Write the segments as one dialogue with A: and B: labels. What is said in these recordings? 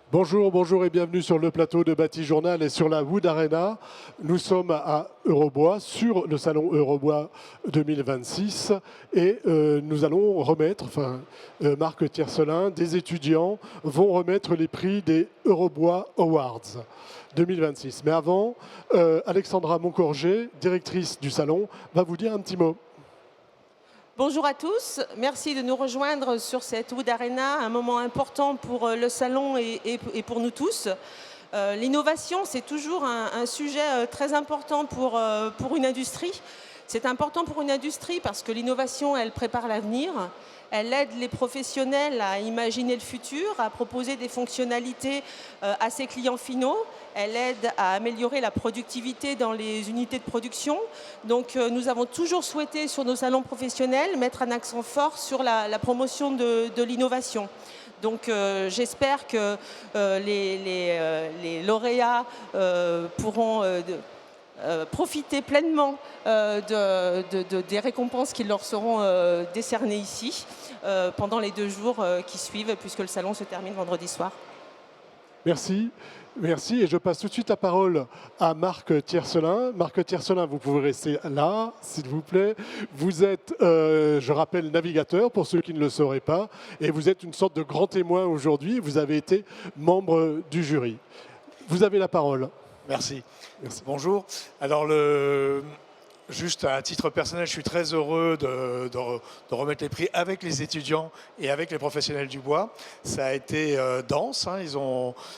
A: Bonjour, bonjour et bienvenue sur le plateau de Bâti Journal et sur la Wood Arena. Nous sommes à Eurobois, sur le salon Eurobois 2026 et nous allons remettre, Marc Tiercelin, des étudiants vont remettre les prix des Eurobois Awards 2026. Mais avant, Alexandra Moncorgé, directrice du salon, va vous dire un petit mot.
B: Bonjour à tous, merci de nous rejoindre sur cette Wood Arena, un moment important pour le salon et pour nous tous. L'innovation, c'est toujours un sujet très important pour une industrie. C'est important pour une industrie parce que l'innovation, elle prépare l'avenir, elle aide les professionnels à imaginer le futur, à proposer des fonctionnalités à ses clients finaux, elle aide à améliorer la productivité dans les unités de production. Donc nous avons toujours souhaité sur nos salons professionnels mettre un accent fort sur la promotion de l'innovation. Donc j'espère que les lauréats pourront profiter pleinement des récompenses qui leur seront décernées ici pendant les 2 jours qui suivent, puisque le salon se termine vendredi soir.
A: Merci. Merci. Et je passe tout de suite la parole à Marc Tiercelin. Marc Tiercelin, vous pouvez rester là, s'il vous plaît. Vous êtes, je rappelle, navigateur, pour ceux qui ne le sauraient pas, et vous êtes une sorte de grand témoin aujourd'hui. Vous avez été membre du jury. Vous avez la parole.
C: Merci.
A: Merci.
C: Bonjour. Alors, juste à titre personnel, je suis très heureux de remettre les prix avec les étudiants et avec les professionnels du bois. Ça a été dense. Hein.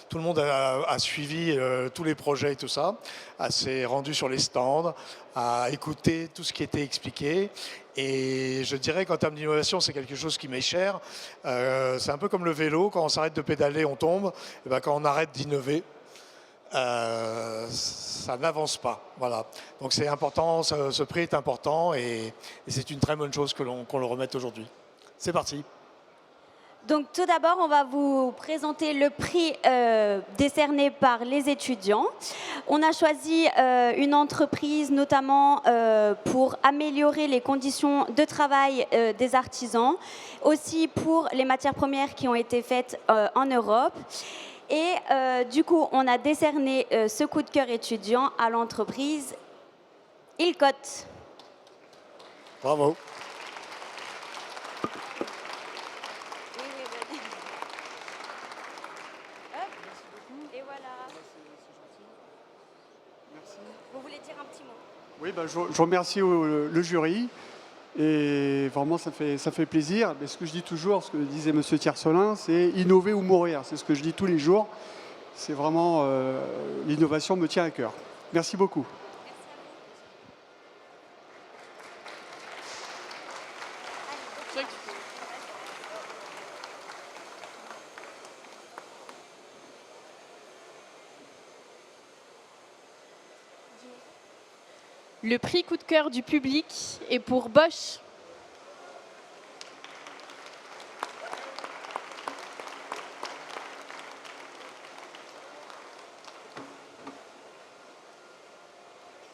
C: Tout le monde a suivi tous les projets et tout ça, s'est rendu sur les stands, a écouté tout ce qui était expliqué. Et je dirais qu'en termes d'innovation, c'est quelque chose qui m'est cher. C'est un peu comme le vélo. Quand on s'arrête de pédaler, on tombe. Et ben, quand on arrête d'innover, ça n'avance pas. Voilà. Donc c'est important, ce prix est important et c'est une très bonne chose qu'on le remette aujourd'hui. C'est parti.
D: Donc tout d'abord, on va vous présenter le prix décerné par les étudiants. On a choisi une entreprise notamment pour améliorer les conditions de travail des artisans, aussi pour les matières premières qui ont été faites en Europe. Et du coup, on a décerné ce coup de cœur étudiant à l'entreprise Ilcote.
C: Bravo.
D: Et voilà.
E: Merci.
D: Vous voulez dire un petit mot?
E: Oui, je remercie le jury et vraiment ça fait plaisir. Mais ce que je dis toujours, ce que disait M. Tiercelin, c'est innover ou mourir. C'est ce que je dis tous les jours. C'est vraiment l'innovation me tient à cœur. Merci beaucoup.
F: Le prix coup de cœur du public est pour Bosch.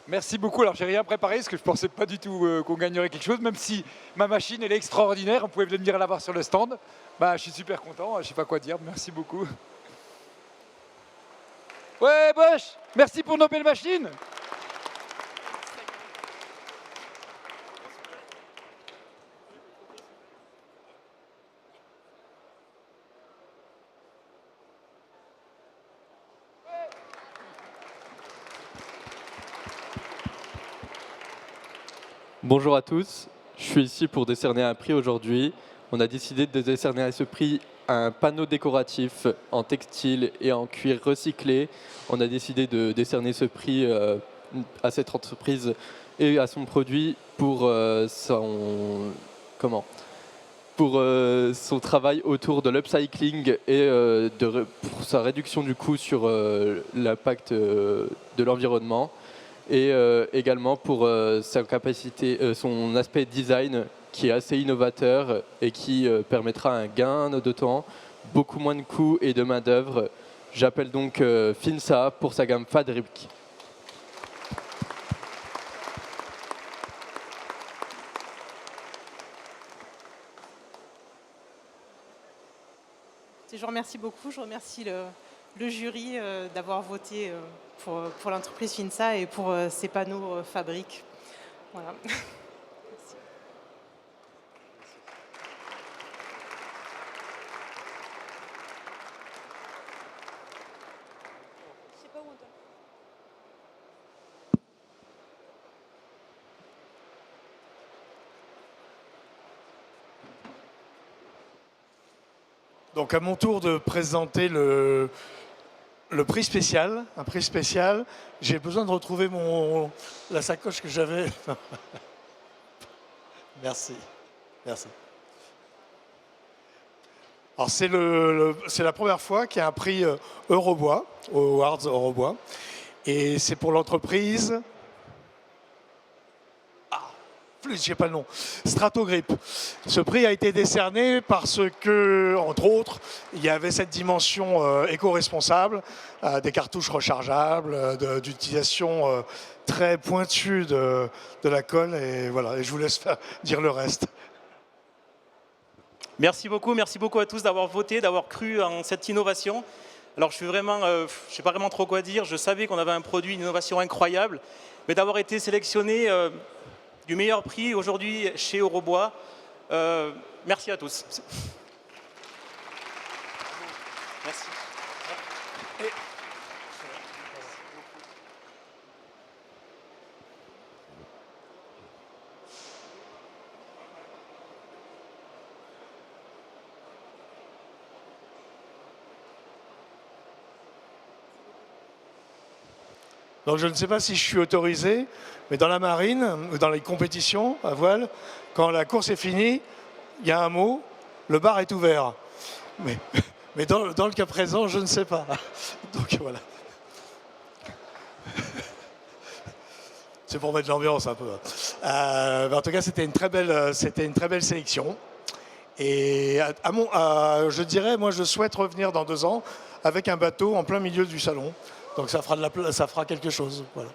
G: Merci beaucoup. Alors, j'ai rien préparé parce que je pensais pas du tout qu'on gagnerait quelque chose, même si ma machine, elle est extraordinaire. Vous pouvez venir la voir sur le stand. Bah, je suis super content. Je sais pas quoi dire. Merci beaucoup. Ouais, Bosch, merci pour nos belles machines.
H: Bonjour à tous, je suis ici pour décerner un prix aujourd'hui. On a décidé de décerner à ce prix un panneau décoratif en textile et en cuir recyclé. On a décidé de décerner ce prix à cette entreprise et à son produit pour son travail autour de l'upcycling et pour sa réduction du coût sur l'impact de l'environnement. Et également pour sa capacité, son aspect design qui est assez innovateur et qui permettra un gain de temps, beaucoup moins de coûts et de main d'œuvre. J'appelle donc Finsa pour sa gamme Fabric.
B: Je vous remercie beaucoup, je remercie
I: le jury d'avoir voté pour l'entreprise FINSA et pour ces panneaux fabriques. Voilà.
C: Donc à mon tour de présenter le prix spécial, un prix spécial. J'ai besoin de retrouver la sacoche que j'avais. Merci, merci. Alors c'est la première fois qu'il y a un prix Eurobois, aux Awards Eurobois, et c'est pour l'entreprise. J'ai pas le nom, Stratogrip. Ce prix a été décerné parce que, entre autres, il y avait cette dimension éco-responsable, des cartouches rechargeables, d'utilisation très pointue de la colle, et voilà. Et je vous laisse dire le reste.
J: Merci beaucoup à tous d'avoir voté, d'avoir cru en cette innovation. Alors je sais pas vraiment trop quoi dire. Je savais qu'on avait un produit, une innovation incroyable, mais d'avoir été sélectionné du meilleur prix aujourd'hui chez Eurobois. Merci à tous. Merci.
C: Donc je ne sais pas si je suis autorisé, mais dans la marine, ou dans les compétitions à voile, quand la course est finie, il y a un mot, le bar est ouvert. Mais dans le cas présent, je ne sais pas. Donc voilà. C'est pour mettre l'ambiance un peu. En tout cas, c'était une très belle sélection. Et je dirais, moi, je souhaite revenir dans 2 ans avec un bateau en plein milieu du salon. Donc ça fera quelque chose. Voilà.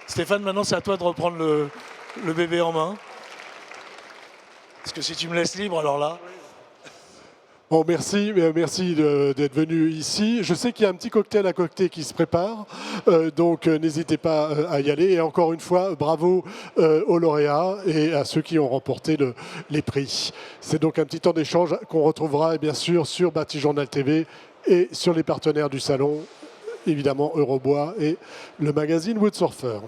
C: Stéphane, maintenant c'est à toi de reprendre le bébé en main. Parce que si tu me laisses libre, alors là...
A: Bon, merci d'être venu ici. Je sais qu'il y a un petit cocktail à côté qui se prépare, donc n'hésitez pas à y aller. Et encore une fois, bravo aux lauréats et à ceux qui ont remporté les prix. C'est donc un petit temps d'échange qu'on retrouvera bien sûr sur Batijournal TV et sur les partenaires du salon, évidemment Eurobois et le magazine Woodsurfer.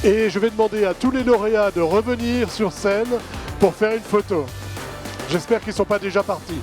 A: Et je vais demander à tous les lauréats de revenir sur scène pour faire une photo. J'espère qu'ils ne sont pas déjà partis.